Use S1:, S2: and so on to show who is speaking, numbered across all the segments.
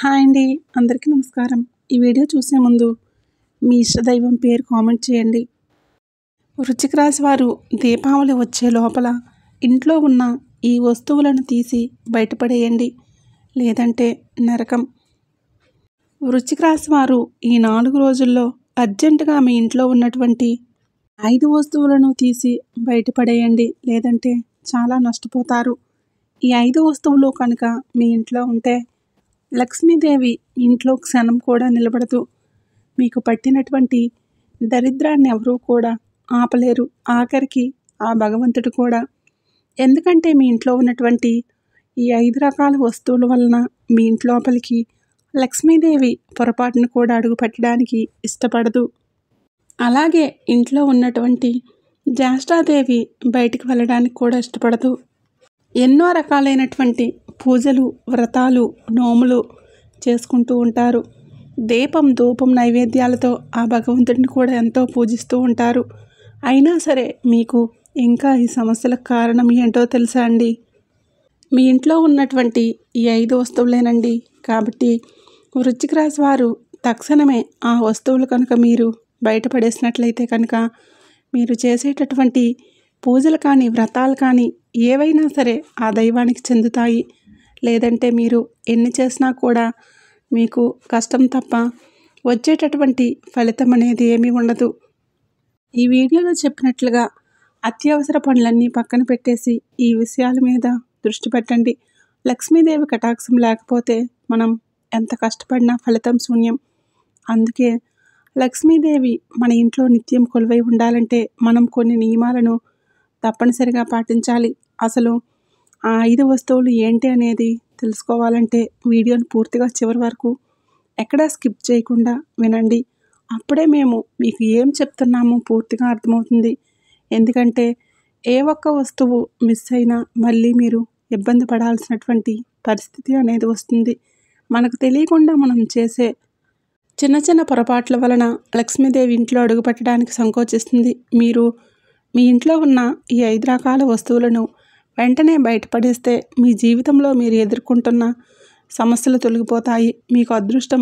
S1: Hi అండి. అందరికీ నమస్కారం. ఈ వీడియో చూసే ముందు మీ ఇష్టదైవం పేరు కామెంట్ చేయండి. వృశ్చిక రాశి వారు దీపావళి వచ్చే లోపల ఇంట్లో ఉన్న ఈ వస్తువులను తీసి బయటపడేయండి, లేదంటే నరకం. వృశ్చిక రాశి వారు ఈ 4 రోజుల్లో అర్జెంటుగా మీ ఇంట్లో ఉన్నటువంటి 5 వస్తువులను తీసి బయటపడేయండి, లేదంటే చాలా నష్టపోతారు. ఈ 5 వస్తువులు కనుక మీ ఇంట్లో ఉంటే లక్ష్మీదేవి ఇంట్లో క్షణం కూడా నిలబడదు. మీకు పట్టినటువంటి దరిద్రాన్ని ఎవరూ కూడా ఆపలేరు, ఆఖరికి ఆ భగవంతుడు కూడా. ఎందుకంటే మీ ఇంట్లో ఉన్నటువంటి ఈ 5 రకాల వస్తువుల వలన మీ ఇంట్లోపలికి లక్ష్మీదేవి పొరపాటును కూడా అడుగు పెట్టడానికి ఇష్టపడదు. అలాగే ఇంట్లో ఉన్నటువంటి జ్యేష్ఠాదేవి బయటికి వెళ్ళడానికి కూడా ఇష్టపడదు. ఎన్నో రకాలైనటువంటి పూజలు, వ్రతాలు, నోములు చేసుకుంటూ ఉంటారు. దీపం, ధూపం, నైవేద్యాలతో ఆ భగవంతుడిని కూడా ఎంతో పూజిస్తూ ఉంటారు. అయినా సరే మీకు ఇంకా ఈ సమస్యలకు కారణం ఏంటో తెలుసా అండి? మీ ఇంట్లో ఉన్నటువంటి ఈ 5 వస్తువులేనండి. కాబట్టి వృశ్చిక రాశి వారు తక్షణమే ఆ వస్తువులు కనుక మీరు బయటపడేసినట్లయితే కనుక మీరు చేసేటటువంటి పూజలు కానీ, వ్రతాలు కానీ ఏవైనా సరే ఆ దైవానికి చెందుతాయి. లేదంటే మీరు ఎన్ని చేసినా కూడా మీకు కష్టం తప్ప వచ్చేటటువంటి ఫలితం అనేది ఏమీ ఉండదు. ఈ వీడియోలో చెప్పినట్లుగా అత్యవసర పనులన్నీ పక్కన పెట్టేసి ఈ విషయాల మీద దృష్టి పెట్టండి. లక్ష్మీదేవి కటాక్షం లేకపోతే మనం ఎంత కష్టపడినా ఫలితం శూన్యం. అందుకే లక్ష్మీదేవి మన ఇంట్లో నిత్యం కొలువై ఉండాలంటే మనం కొన్ని నియమాలను తప్పనిసరిగా పాటించాలి. అసలు ఆ 5 వస్తువులు ఏంటి అనేది తెలుసుకోవాలంటే వీడియోని పూర్తిగా చివరి వరకు ఎక్కడా స్కిప్ చేయకుండా వినండి. అప్పుడే మేము మీకు ఏం చెప్తున్నామో పూర్తిగా అర్థమవుతుంది. ఎందుకంటే ఏ ఒక్క వస్తువు మిస్ అయినా మళ్ళీ మీరు ఇబ్బంది పడాల్సినటువంటి పరిస్థితి అనేది వస్తుంది. మనకు తెలియకుండా మనం చేసే చిన్న చిన్న పొరపాట్ల వలన లక్ష్మీదేవి ఇంట్లో అడుగుపెట్టడానికి సంకోచిస్తుంది. మీరు మీ ఇంట్లో ఉన్న ఈ 5 రకాల వస్తువులను వెంటనే బయటపడేస్తే మీ జీవితంలో మీరు ఎదుర్కొంటున్న సమస్యలు తొలగిపోతాయి. మీకు అదృష్టం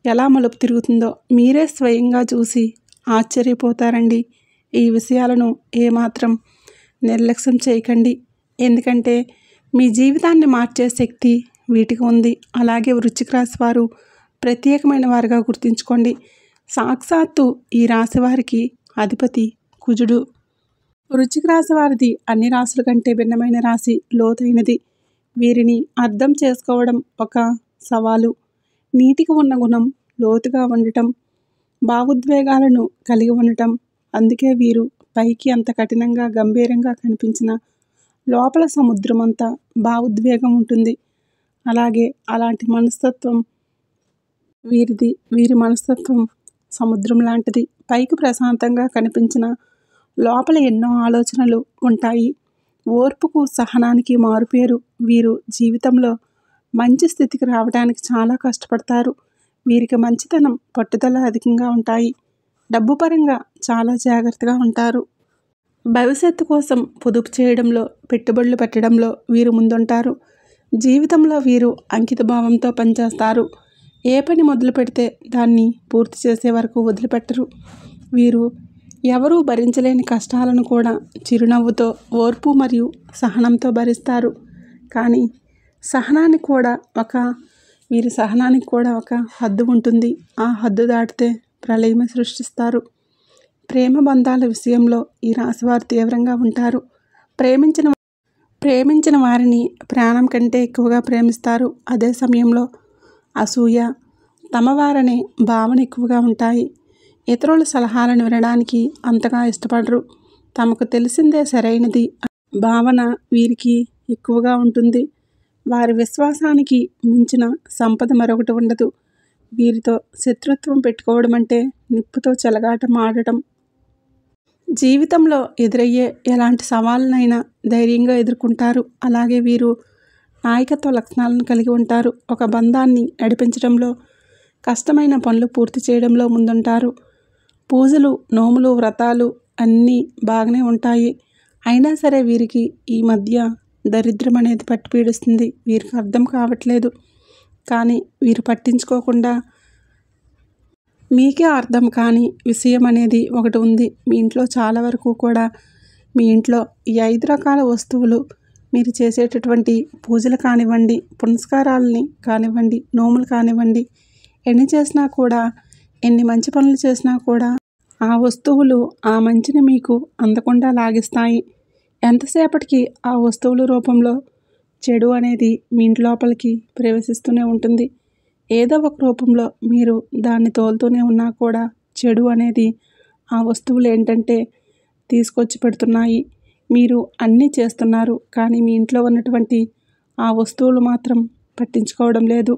S1: ఎలా మలుపు తిరుగుతుందో మీరే స్వయంగా చూసి ఆశ్చర్యపోతారండి. ఈ విషయాలను ఏమాత్రం నిర్లక్ష్యం చేయకండి. ఎందుకంటే మీ జీవితాన్ని మార్చే శక్తి వీటికి ఉంది. అలాగే వృశ్చిక రాశి వారు ప్రత్యేకమైన వారిగా గుర్తుంచుకోండి. సాక్షాత్తు ఈ రాశి వారికి అధిపతి కుజుడు. వృశ్చిక రాశి వారిది అన్ని రాశుల కంటే భిన్నమైన రాశి, లోతైనది. వీరిని అర్థం చేసుకోవడం ఒక సవాలు. నీటికి ఉన్న గుణం లోతుగా ఉండటం, భావోద్వేగాలను కలిగి ఉండటం. అందుకే వీరు పైకి అంత కఠినంగా, గంభీరంగా కనిపించిన లోపల సముద్రం అంత భావోద్వేగం ఉంటుంది. అలాగే అలాంటి మనస్తత్వం వీరిది. వీరి మనస్తత్వం సముద్రం లాంటిది. పైకి ప్రశాంతంగా కనిపించిన లోపల ఎన్నో ఆలోచనలు ఉంటాయి. ఓర్పుకు, సహనానికి మారుపేరు. వీరు జీవితంలో మంచి స్థితికి రావడానికి చాలా కష్టపడతారు. వీరికి మంచితనం, పట్టుదల అధికంగా ఉంటాయి. డబ్బు పరంగా చాలా జాగ్రత్తగా ఉంటారు. భవిష్యత్తు కోసం పొదుపు చేయడంలో, పెట్టుబడులు పెట్టడంలో వీరు ముందుంటారు. జీవితంలో వీరు అంకిత భావంతో పనిచేస్తారు. ఏ పని మొదలు పెడితే దాన్ని పూర్తి చేసే వరకు వదిలిపెట్టరు. వీరు ఎవరూ భరించలేని కష్టాలను కూడా చిరునవ్వుతో, ఓర్పు మరియు సహనంతో భరిస్తారు. కానీ వీరి సహనానికి కూడా ఒక హద్దు ఉంటుంది. ఆ హద్దు దాటితే ప్రళయమే సృష్టిస్తారు. ప్రేమ బంధాల విషయంలో ఈ రాశివారు తీవ్రంగా ఉంటారు. ప్రేమించిన వారిని ప్రాణం కంటే ఎక్కువగా ప్రేమిస్తారు. అదే సమయంలో అసూయ, తమవారనే భావన ఎక్కువగా ఉంటాయి. ఇతరుల సలహాలను వినడానికి అంతగా ఇష్టపడరు. తమకు తెలిసిందే సరైనది భావన వీరికి ఎక్కువగా ఉంటుంది. వారి విశ్వాసానికి మించిన సంపద మరొకటి ఉండదు. వీరితో శత్రుత్వం పెట్టుకోవడం అంటే నిప్పుతో చెలగాటం ఆడటం. జీవితంలో ఎదురయ్యే ఎలాంటి సవాళ్ళనైనా ధైర్యంగా ఎదుర్కొంటారు. అలాగే వీరు నాయకత్వ లక్షణాలను కలిగి ఉంటారు. ఒక బంధాన్ని నడిపించడంలో, కష్టమైన పనులు పూర్తి చేయడంలో ముందుంటారు. పూజలు, నోములు, వ్రతాలు అన్నీ బాగానే ఉంటాయి. అయినా సరే వీరికి ఈ మధ్య దరిద్రం అనేది పట్టి పీడిస్తుంది. వీరికి అర్థం కావట్లేదు. కానీ వీరు పట్టించుకోకుండా మీకే అర్థం కాని విషయం అనేది ఒకటి ఉంది. మీ ఇంట్లో చాలా వరకు కూడా మీ ఇంట్లో ఈ 5 రకాల వస్తువులు మీరు చేసేటటువంటి పూజలు కానివ్వండి, పునస్కారాలని కానివ్వండి, నోములు కానివ్వండి, ఎన్ని చేసినా కూడా, ఎన్ని మంచి పనులు చేసినా కూడా ఆ వస్తువులు ఆ మంచిని మీకు అందకుండా లాగిస్తాయి. ఎంతసేపటికి ఆ వస్తువుల రూపంలో చెడు అనేది మీ ఇంటి లోపలికి ప్రవేశిస్తూనే ఉంటుంది. ఏదో ఒక రూపంలో మీరు దాన్ని తోలుతూనే ఉన్నా కూడా చెడు అనేది ఆ వస్తువులు ఏంటంటే తీసుకొచ్చి పెడుతున్నాయి. మీరు అన్నీ చేస్తున్నారు, కానీ మీ ఇంట్లో ఉన్నటువంటి ఆ వస్తువులు మాత్రం పట్టించుకోవడం లేదు.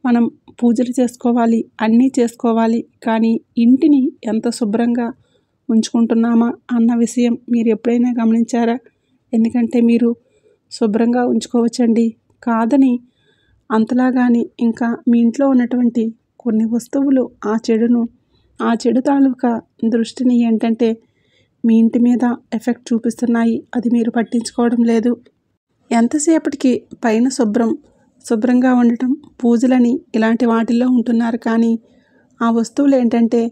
S1: మనం పూజలు చేసుకోవాలి, అన్నీ చేసుకోవాలి, కానీ ఇంటిని ఎంత శుభ్రంగా ఉంచుకుంటున్నామా అన్న విషయం మీరు ఎప్పుడైనా గమనించారా? ఎందుకంటే మీరు శుభ్రంగా ఉంచుకోవచ్చండి, కాదని అంతలాగాని ఇంకా మీ ఇంట్లో ఉన్నటువంటి కొన్ని వస్తువులు ఆ చెడు తాలూకా దృష్టిని ఏంటంటే మీ ఇంటి మీద ఎఫెక్ట్ చూపిస్తున్నాయి. అది మీరు పట్టించుకోవడం లేదు. ఎంతసేపటికి పైన శుభ్రంగా ఉండటం, పూజలని ఇలాంటి వాటిల్లో ఉంటున్నారు, కానీ ఆ వస్తువులు ఏంటంటే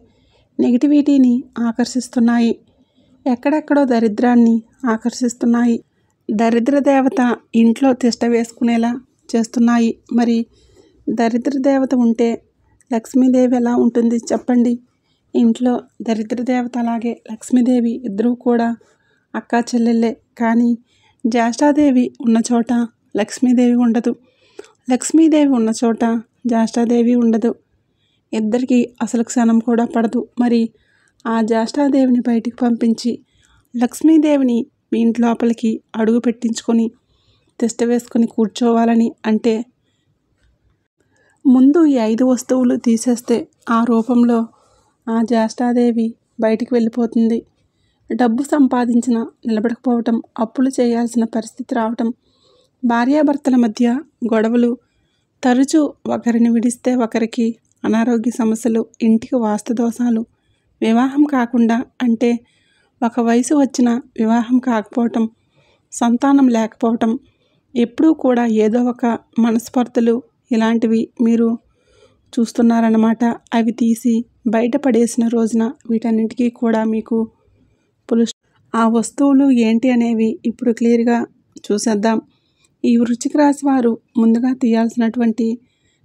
S1: నెగిటివిటీని ఆకర్షిస్తున్నాయి. ఎక్కడెక్కడో దరిద్రాన్ని ఆకర్షిస్తున్నాయి. దరిద్ర దేవత ఇంట్లో తిష్ట వేసుకునేలా చేస్తున్నాయి. మరి దరిద్ర దేవత ఉంటే లక్ష్మీదేవి ఎలా ఉంటుంది చెప్పండి? ఇంట్లో దరిద్ర దేవత అలాగే లక్ష్మీదేవి ఇద్దరూ కూడా అక్కా చెల్లెళ్ళే. కానీ జ్యేష్ఠాదేవి ఉన్న చోట లక్ష్మీదేవి ఉండదు, లక్ష్మీదేవి ఉన్న చోట జ్యేష్ఠాదేవి ఉండదు. ఇద్దరికి అసలు క్షణం కూడా పడదు. మరి ఆ జ్యేష్ఠాదేవిని బయటికి పంపించి లక్ష్మీదేవిని మీ ఇంటి లోపలికి అడుగు పెట్టించుకొని తిష్ట వేసుకొని కూర్చోవాలని అంటే ముందు ఈ 5 వస్తువులు తీసేస్తే ఆ రూపంలో ఆ జ్యేష్ఠాదేవి బయటికి వెళ్ళిపోతుంది. డబ్బు సంపాదించిన నిలబడకపోవటం, అప్పులు చేయాల్సిన పరిస్థితి రావటం, భార్యాభర్తల మధ్య గొడవలు, తరచూ ఒకరిని విడిస్తే ఒకరికి అనారోగ్య సమస్యలు, ఇంటికి వాస్తు దోషాలు, వివాహం కాకుండా అంటే ఒక వయసు వచ్చిన వివాహం కాకపోవటం, సంతానం లేకపోవటం, ఎప్పుడూ కూడా ఏదో ఒక మనస్పర్ధలు ఇలాంటివి మీరు చూస్తున్నారన్నమాట. అవి తీసి బయటపడేసిన రోజున వీటన్నింటికీ కూడా మీకు ఆ వస్తువులు ఏంటి అనేవి ఇప్పుడు క్లియర్గా చూసేద్దాం. ఈ వృశ్చిక రాశి వారు ముందుగా తీయాల్సినటువంటి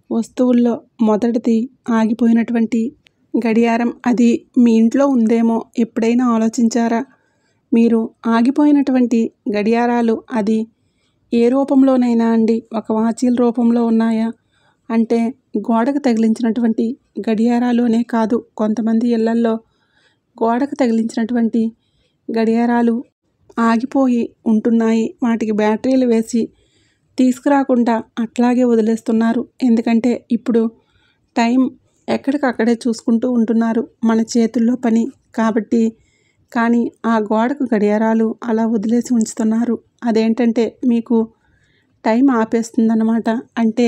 S1: వస్తువుల్లో మొదటిది ఆగిపోయినటువంటి గడియారం. అది మీ ఇంట్లో ఉందేమో ఎప్పుడైనా ఆలోచించారా? మీరు ఆగిపోయినటువంటి గడియారాలు అది ఏ రూపంలోనైనా అండి, ఒక వాచీల రూపంలో ఉన్నాయా అంటే గోడకు తగిలించినటువంటి గడియారాలు అనే కాదు, కొంతమంది ఇళ్లల్లో గోడకు తగిలించినటువంటి గడియారాలు ఆగిపోయి ఉంటున్నాయి. వాటికి బ్యాటరీలు వేసి తీసుకురాకుండా అట్లాగే వదిలేస్తున్నారు. ఎందుకంటే ఇప్పుడు టైం ఎక్కడికక్కడే చూసుకుంటూ ఉంటున్నారు, మన చేతుల్లో పని కాబట్టి. కానీ ఆ గోడకు గడియారాలు అలా వదిలేసి ఉంచుతున్నారు. అదేంటంటే మీకు టైం ఆపేస్తుందన్నమాట. అంటే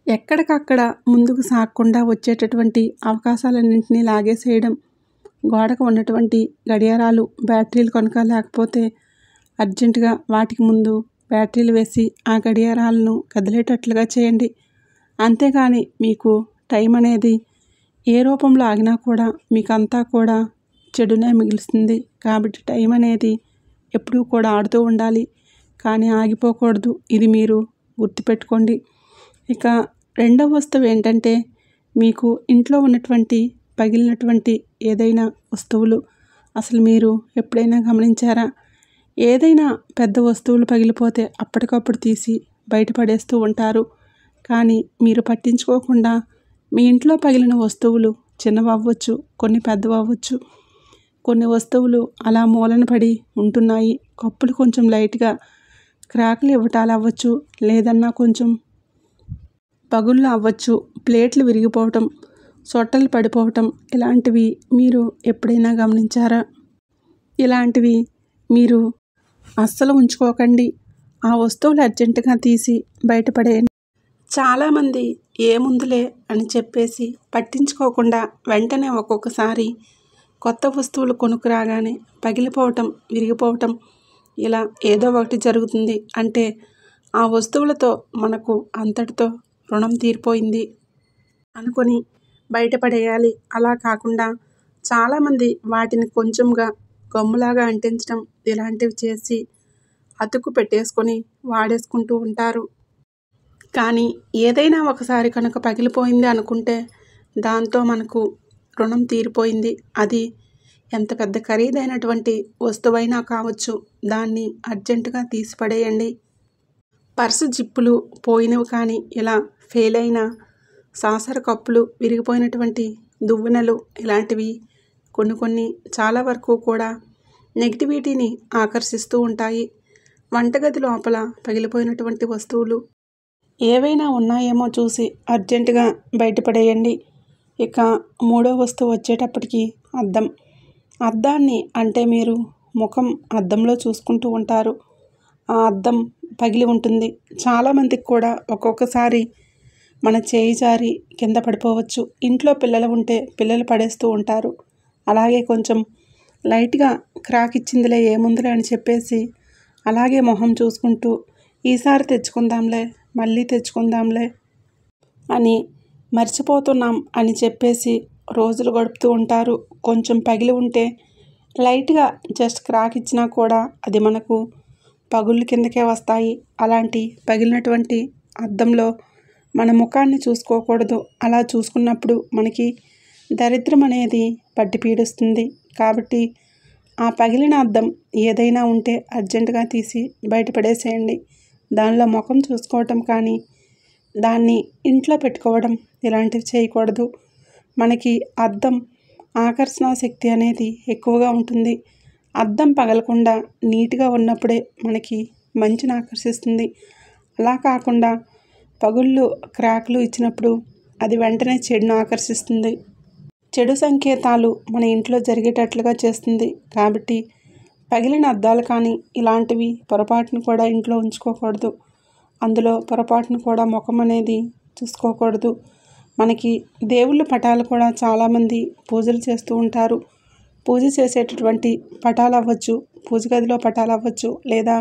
S1: ఎక్కడికక్కడ ముందుకు సాగకుండా వచ్చేటటువంటి అవకాశాలన్నింటినీ లాగేసేయడం. గోడకు ఉన్నటువంటి గడియారాలు బ్యాటరీలు కనుక లేకపోతే అర్జెంటుగా వాటికి ముందు బ్యాటరీలు వేసి ఆ గడియారాలను కదిలేటట్లుగా చేయండి. అంతేగాని మీకు టైం అనేది ఏ రూపంలో ఆగినా కూడా మీకంతా కూడా చెడునే మిగులుస్తుంది. కాబట్టి టైం అనేది ఎప్పుడూ కూడా ఆడుతూ ఉండాలి, కానీ ఆగిపోకూడదు. ఇది మీరు గుర్తుపెట్టుకోండి. ఇక రెండవ వస్తువు ఏంటంటే మీకు ఇంట్లో ఉన్నటువంటి పగిలినటువంటి ఏదైనా వస్తువులు. అసలు మీరు ఎప్పుడైనా గమనించారా? ఏదైనా పెద్ద వస్తువులు పగిలిపోతే అప్పటికప్పుడు తీసి బయటపడేస్తూ ఉంటారు, కానీ మీరు పట్టించుకోకుండా మీ ఇంట్లో పగిలిన వస్తువులు చిన్నవి అవ్వచ్చు, కొన్ని పెద్దవి అవ్వచ్చు, కొన్ని వస్తువులు అలా మూలన పడి ఉంటున్నాయి. కప్పులు కొంచెం లైట్గా క్రాకులు ఇవ్వటాలు అవ్వచ్చు, లేదన్నా కొంచెం పగుళ్ళు అవ్వచ్చు, ప్లేట్లు విరిగిపోవటం, సొట్టలు పడిపోవటం, ఇలాంటివి మీరు ఎప్పుడైనా గమనించారా? ఇలాంటివి మీరు అస్సలు ఉంచుకోకండి. ఆ వస్తువులు అర్జెంటుగా తీసి బయటపడేయండి. చాలామంది ఏముందులే అని చెప్పేసి పట్టించుకోకుండా వెంటనే ఒక్కొక్కసారి కొత్త వస్తువులు కొనుక్కురాగానే పగిలిపోవటం, విరిగిపోవటం, ఇలా ఏదో ఒకటి జరుగుతుంది. అంటే ఆ వస్తువులతో మనకు అంతటితో రుణం తీరిపోయింది అనుకొని బయటపడేయాలి. అలా కాకుండా చాలామంది వాటిని కొంచెంగా గమ్ములాగా అంటించడం ఇలాంటివి చేసి అతుకు పెట్టేసుకొని వాడేసుకుంటూ ఉంటారు. కానీ ఏదైనా ఒకసారి కనుక పగిలిపోయింది అనుకుంటే దాంతో మనకు రుణం తీరిపోయింది. అది ఎంత పెద్ద ఖరీదైనటువంటి వస్తువైనా కావచ్చు, దాన్ని అర్జెంటుగా తీసి పడేయండి. పర్సు జిప్పులు పోయినవి కానీ, ఇలా ఫెయిల్ అయిన సాసర కప్పులు, విరిగిపోయినటువంటి దువ్వెనలు ఇలాంటివి కొన్ని చాలా వరకు కూడా నెగిటివిటీని ఆకర్షిస్తూ ఉంటాయి. వంటగది లోపల పగిలిపోయినటువంటి వస్తువులు ఏవైనా ఉన్నాయేమో చూసి అర్జెంటుగా బయటపడేయండి. ఇక మూడో వస్తువు వచ్చేటప్పటికి అద్దం. అద్దాన్ని అంటే మీరు ముఖం అద్దంలో చూసుకుంటూ ఉంటారు. ఆ అద్దం పగిలి ఉంటుంది. చాలామందికి కూడా ఒక్కొక్కసారి మన చేయి జారి కింద పడిపోవచ్చు. ఇంట్లో పిల్లలు ఉంటే పిల్లలు పడేస్తూ ఉంటారు. అలాగే కొంచెం లైట్గా క్రాక్ ఇచ్చిందిలే ఏముందిలే అని చెప్పేసి అలాగే మొహం చూసుకుంటూ ఈసారి తెచ్చుకుందాంలే, మళ్ళీ తెచ్చుకుందాంలే అని మర్చిపోతున్నాం అని చెప్పేసి రోజులు గడుపుతూ ఉంటారు. కొంచెం పగిలి ఉంటే లైట్గా జస్ట్ క్రాక్ ఇచ్చినా కూడా అది మనకు పగుళ్ళు కిందకే వస్తాయి. అలాంటి పగిలినటువంటి అద్దంలో మన ముఖాన్ని చూసుకోకూడదు. అలా చూసుకున్నప్పుడు మనకి దరిద్రం అనేది పట్టి పీడిస్తుంది. కాబట్టి ఆ పగిలిన అద్దం ఏదైనా ఉంటే అర్జెంటుగా తీసి బయటపడేసేయండి. దానిలో ముఖం చూసుకోవటం కానీ, దాన్ని ఇంట్లో పెట్టుకోవడం ఇలాంటివి చేయకూడదు. మనకి అద్దం ఆకర్షణ శక్తి అనేది ఎక్కువగా ఉంటుంది. అద్దం పగలకుండా నీట్గా ఉన్నప్పుడే మనకి మంచిని ఆకర్షిస్తుంది. అలా కాకుండా పగుళ్ళు, క్రాక్లు ఇచ్చినప్పుడు అది వెంటనే చెడును ఆకర్షిస్తుంది. చెడు సంకేతాలు మన ఇంట్లో జరిగేటట్లుగా చేస్తుంది. కాబట్టి పగిలిన అద్దాలు కానీ ఇలాంటివి పొరపాటును కూడా ఇంట్లో ఉంచుకోకూడదు. అందులో పొరపాటును కూడా ముఖం అనేది చూసుకోకూడదు. మనకి దేవుళ్ళ పటాలు కూడా చాలామంది పూజలు చేస్తూ ఉంటారు. పూజ చేసేటటువంటి పటాలు అవ్వచ్చు, పూజ గదిలో పటాలు అవ్వచ్చు, లేదా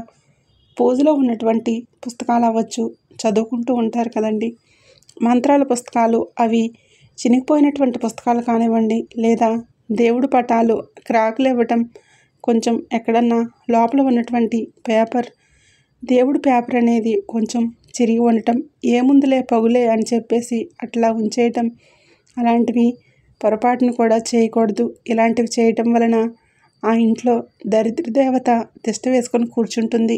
S1: పూజలో ఉన్నటువంటి పుస్తకాలు అవ్వచ్చు, చదువుకుంటూ ఉంటారు కదండి. మంత్రాల పుస్తకాలు, అవి చినిగిపోయినటువంటి పుస్తకాలు కానివ్వండి, లేదా దేవుడు పటాలు క్రాకులు ఇవ్వటం, కొంచెం ఎక్కడన్నా లోపల ఉన్నటువంటి పేపర్, దేవుడి పేపర్ అనేది కొంచెం చిరిగి ఉండటం, ఏముందులే పగులే అని చెప్పేసి అట్లా ఉంచేయటం, అలాంటివి పొరపాటును కూడా చేయకూడదు. ఇలాంటివి చేయటం వలన ఆ ఇంట్లో దరిద్ర దేవత తిష్ట వేసుకొని కూర్చుంటుంది.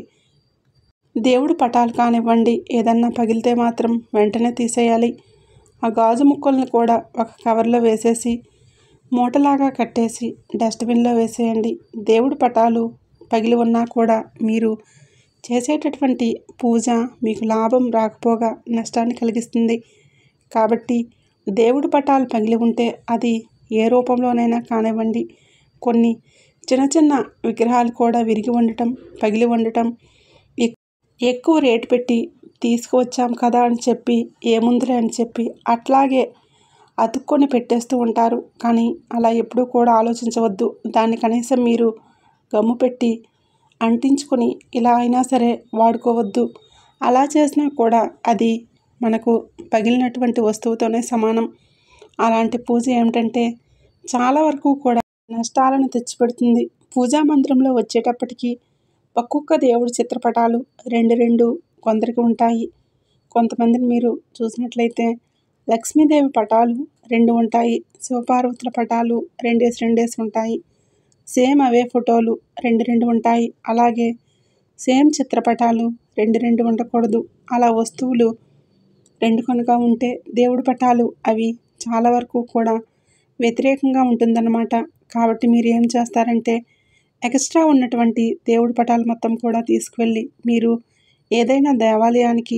S1: దేవుడి పటాలు కానివ్వండి ఏదన్నా పగిలితే మాత్రం వెంటనే తీసేయాలి. ఆ గాజు ముక్కలను కూడా ఒక కవర్లో వేసేసి మూటలాగా కట్టేసి డస్ట్బిన్లో వేసేయండి. దేవుడి పటాలు పగిలి ఉన్నా కూడా మీరు చేసేటటువంటి పూజ మీకు లాభం రాకపోగా నష్టాన్ని కలిగిస్తుంది. కాబట్టి దేవుడి పటాలు పగిలి ఉంటే అది ఏ రూపంలోనైనా కానివ్వండి, కొన్ని చిన్న విగ్రహాలు కూడా విరిగి ఉండటం, పగిలి ఉండటం, ఎక్కువ రేటు పెట్టి తీసుకువచ్చాం కదా అని చెప్పి ఏముందిలే అని చెప్పి అట్లాగే అతుక్కొని పెట్టేస్తూ ఉంటారు. కానీ అలా ఎప్పుడూ కూడా ఆలోచించవద్దు. దాన్ని కనీసం మీరు గమ్ము పెట్టి అంటించుకొని ఇలా అయినా సరే వాడుకోవద్దు. అలా చేసినా కూడా అది మనకు పగిలినటువంటి వస్తువుతోనే సమానం. అలాంటి పూజ ఏమిటంటే చాలా వరకు కూడా నష్టాలను తెచ్చిపెడుతుంది. పూజా మందిరంలో వచ్చేటప్పటికి ఒక్కొక్క దేవుడి చిత్రపటాలు 2 కొందరికి ఉంటాయి. కొంతమందిని మీరు చూసినట్లయితే లక్ష్మీదేవి పటాలు 2 ఉంటాయి. శివపార్వతుల పటాలు 2 ఉంటాయి. సేమ్ అవే ఫోటోలు 2 ఉంటాయి. అలాగే సేమ్ చిత్రపటాలు 2 ఉండకూడదు. అలా వస్తువులు 2 కనుక ఉంటే దేవుడి పటాలు అవి చాలా వరకు కూడా వ్యతిరేకంగా ఉంటుందన్నమాట. కాబట్టి మీరు ఏం చేస్తారంటే ఎక్స్ట్రా ఉన్నటువంటి దేవుడి పటాలు మొత్తం కూడా తీసుకువెళ్ళి మీరు ఏదైనా దేవాలయానికి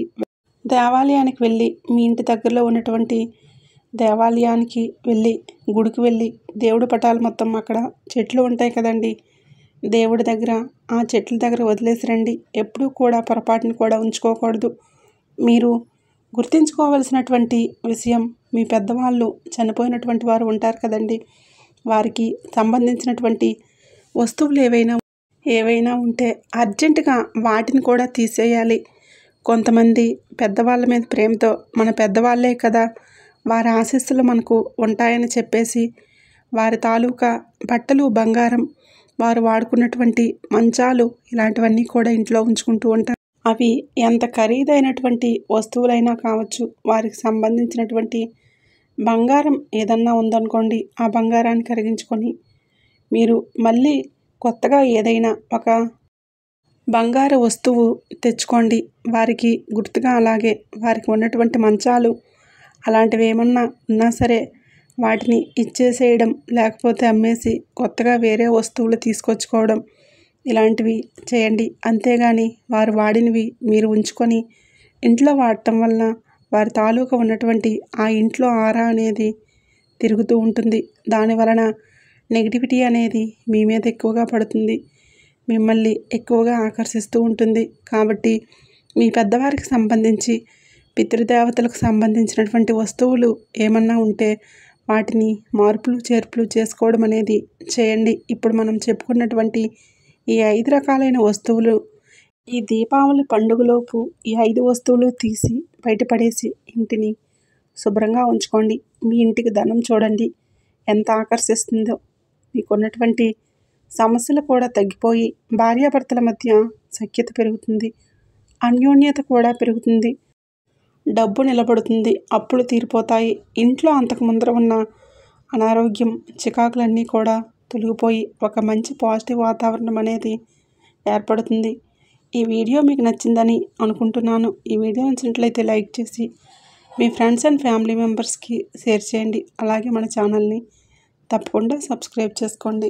S1: వెళ్ళి, మీ ఇంటి దగ్గరలో ఉన్నటువంటి దేవాలయానికి వెళ్ళి, గుడికి వెళ్ళి దేవుడి పటాలు మొత్తం అక్కడ చెట్లు ఉంటాయి కదండి, దేవుడి దగ్గర ఆ చెట్ల దగ్గర వదిలేసి రండి. ఎప్పుడూ కూడా పొరపాటును కూడా ఉంచుకోకూడదు. మీరు గుర్తుంచుకోవాల్సినటువంటి విషయం, మీ పెద్దవాళ్ళు చనిపోయినటువంటి వారు ఉంటారు కదండి, వారికి సంబంధించినటువంటి వస్తువులు ఏవైనా ఉంటే అర్జెంటుగా వాటిని కూడా తీసేయాలి. కొంతమంది పెద్దవాళ్ళ మీద ప్రేమతో మన పెద్దవాళ్ళే కదా, వారి ఆశీస్సులు మనకు ఉంటాయని చెప్పేసి వారి తాలూకా బట్టలు, బంగారం, వారు వాడుకున్నటువంటి మంచాలు ఇలాంటివన్నీ కూడా ఇంట్లో ఉంచుకుంటూ ఉంటారు. అవి ఎంత ఖరీదైనటువంటి వస్తువులైనా కావచ్చు, వారికి సంబంధించినటువంటి బంగారం ఏదన్నా ఉందనుకోండి, ఆ బంగారాన్ని కరిగించుకొని మీరు మళ్ళీ కొత్తగా ఏదైనా ఒక బంగారు వస్తువు తెచ్చుకోండి వారికి గుర్తుగా. అలాగే వారికి ఉన్నటువంటి మంచాలు అలాంటివి ఏమన్నా ఉన్నా సరే వాటిని ఇచ్చేసేయడం, లేకపోతే అమ్మేసి కొత్తగా వేరే వస్తువులు తీసుకొచ్చుకోవడం ఇలాంటివి చేయండి. అంతేగాని వారు వాడినవి మీరు ఉంచుకొని ఇంట్లో వాడటం వలన వారి తాలూకా ఉన్నటువంటి ఆ ఇంట్లో ఆరా అనేది తిరుగుతూ ఉంటుంది. దానివలన నెగిటివిటీ అనేది మీ మీద ఎక్కువగా పడుతుంది, మిమ్మల్ని ఎక్కువగా ఆకర్షిస్తూ ఉంటుంది. కాబట్టి మీ పెద్దవారికి సంబంధించి పితృదేవతలకు సంబంధించినటువంటి వస్తువులు ఏమన్నా ఉంటే వాటిని మార్పులు చేర్పులు చేసుకోవడం అనేది చేయండి. ఇప్పుడు మనం చెప్పుకున్నటువంటి ఈ 5 రకాలైన వస్తువులు ఈ దీపావళి పండుగలోపు ఈ 5 వస్తువులు తీసి బయటపడేసి ఇంటిని శుభ్రంగా ఉంచుకోండి. మీ ఇంటికి ధనం చూడండి ఎంత ఆకర్షిస్తుందో. మీకున్నటువంటి సమస్యలు కూడా తగ్గిపోయి భార్యాభర్తల మధ్య సఖ్యత పెరుగుతుంది, అన్యోన్యత కూడా పెరుగుతుంది, డబ్బు నిలబడుతుంది, అప్పులు తీరిపోతాయి. ఇంట్లో అంతకు ముందర ఉన్న అనారోగ్యం, చికాకులన్నీ కూడా తొలగిపోయి ఒక మంచి పాజిటివ్ వాతావరణం అనేది ఏర్పడుతుంది. ఈ వీడియో మీకు నచ్చిందని అనుకుంటున్నాను. ఈ వీడియో నచ్చినట్లయితే లైక్ చేసి మీ ఫ్రెండ్స్ అండ్ ఫ్యామిలీ మెంబర్స్కి షేర్ చేయండి. అలాగే మన ఛానల్ని తప్పకుండా సబ్స్క్రైబ్ చేసుకోండి.